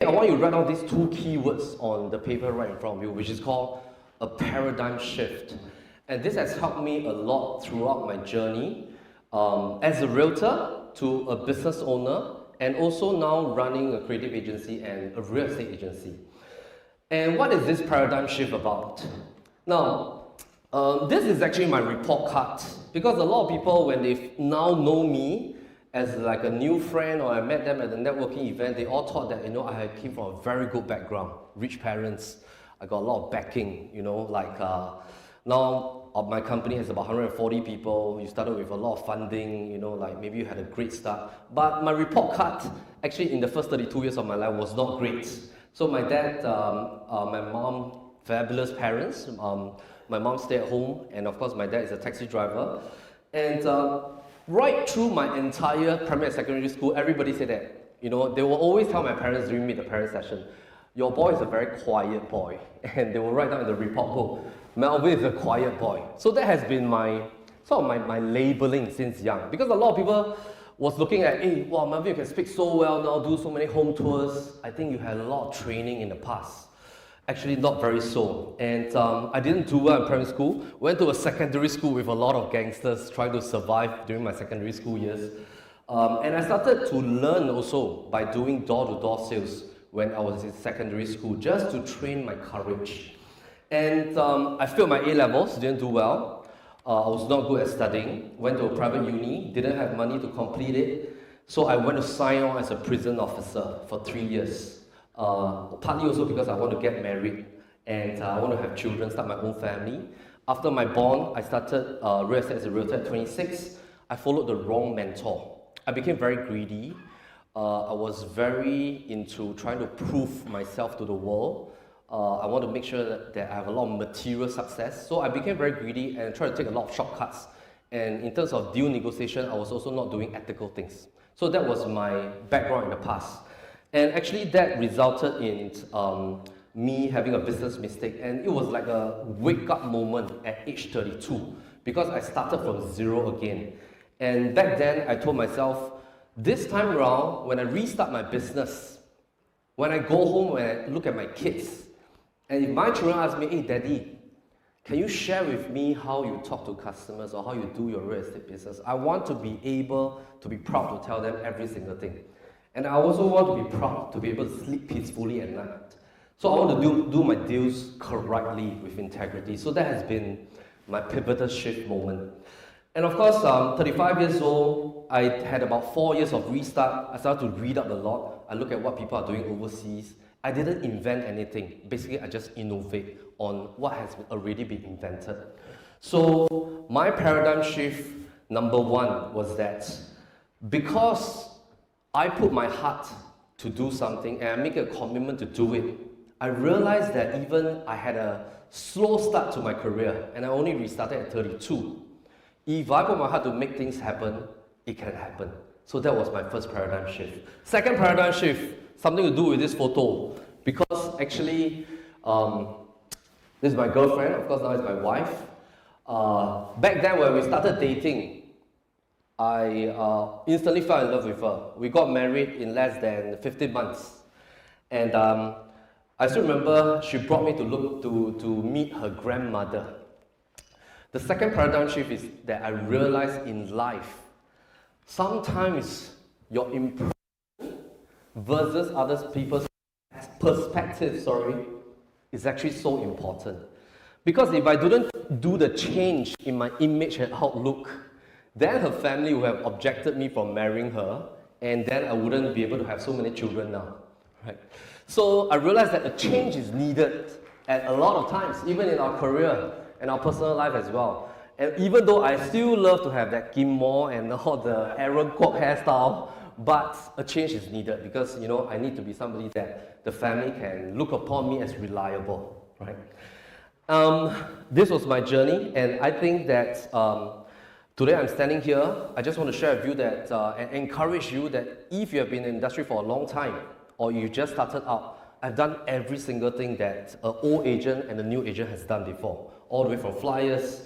I want you to write down these two keywords on the paper right in front of you, which is called a paradigm shift. And this has helped me a lot throughout my journey as a realtor to a business owner, and also now running a creative agency and a real estate agency. And what is this paradigm shift about? Now, this is actually my report card, because a lot of people, when they now know me as like a new friend, or I met them at a networking event, they all thought that, I came from a very good background, rich parents. I got a lot of backing, now my company has about 140 people. You started with a lot of funding, like maybe you had a great start. But my report card, actually in the first 32 years of my life, was not great. So my dad, my mom, fabulous parents. My mom stayed at home, and of course my dad is a taxi driver. And right through my entire primary and secondary school, everybody said that, they will always tell my parents during meet the parent session, your boy is a very quiet boy. And they will write down in the report book, Melvin is a quiet boy. So that has been my labeling since young. Because a lot of people was looking at, hey, wow, Melvin, you can speak so well now, do so many home tours. I think you had a lot of training in the past. Actually, not very so. And I didn't do well in primary school. Went to a secondary school with a lot of gangsters trying to survive during my secondary school years. And I started to learn also by doing door-to-door sales when I was in secondary school, just to train my courage. And I failed my A-levels, didn't do well. I was not good at studying. Went to a private uni, didn't have money to complete it. So I went to sign on as a prison officer for 3 years. Partly also because I want to get married and I want to have children, start my own family. After my bond, I started real estate as a realtor at 26. I followed the wrong mentor. I became very greedy. I was very into trying to prove myself to the world. I want to make sure that I have a lot of material success. So I became very greedy and tried to take a lot of shortcuts. And in terms of deal negotiation, I was also not doing ethical things. So that was my background in the past. And actually that resulted in me having a business mistake. And it was like a wake-up moment at age 32, because I started from zero again. And back then, I told myself, this time around, when I restart my business, when I go home and I look at my kids, and if my children ask me, hey, Daddy, can you share with me how you talk to customers or how you do your real estate business? I want to be able to be proud to tell them every single thing. And I also want to be proud to be able to sleep peacefully at night. So I want to do my deals correctly with integrity. So that has been my pivotal shift moment. And of course, 35 years old, I had about 4 years of restart. I started to read up a lot. I look at what people are doing overseas. I didn't invent anything. Basically, I just innovate on what has already been invented. So my paradigm shift, number one, was that because I put my heart to do something and I make a commitment to do it, I realized that even I had a slow start to my career and I only restarted at 32. If I put my heart to make things happen, it can happen. So that was my first paradigm shift. Second paradigm shift, something to do with this photo, because actually, this is my girlfriend, of course now it's my wife. Back then when we started dating, I instantly fell in love with her. We got married in less than 15 months. And I still remember she brought me to meet her grandmother. The second paradigm shift is that I realized in life, sometimes your impression versus other people's perspective, is actually so important. Because if I didn't do the change in my image and outlook, then her family would have objected me from marrying her, and then I wouldn't be able to have so many children now, right? So I realized that a change is needed at a lot of times, even in our career and our personal life as well. And even though I still love to have that Kim Mo and all the Aaron Kwok hairstyle, but a change is needed because, I need to be somebody that the family can look upon me as reliable, right? This was my journey, and I think that today I'm standing here. I just want to share with you that and encourage you that if you have been in the industry for a long time or you just started out, I've done every single thing that an old agent and a new agent has done before, all the way from flyers,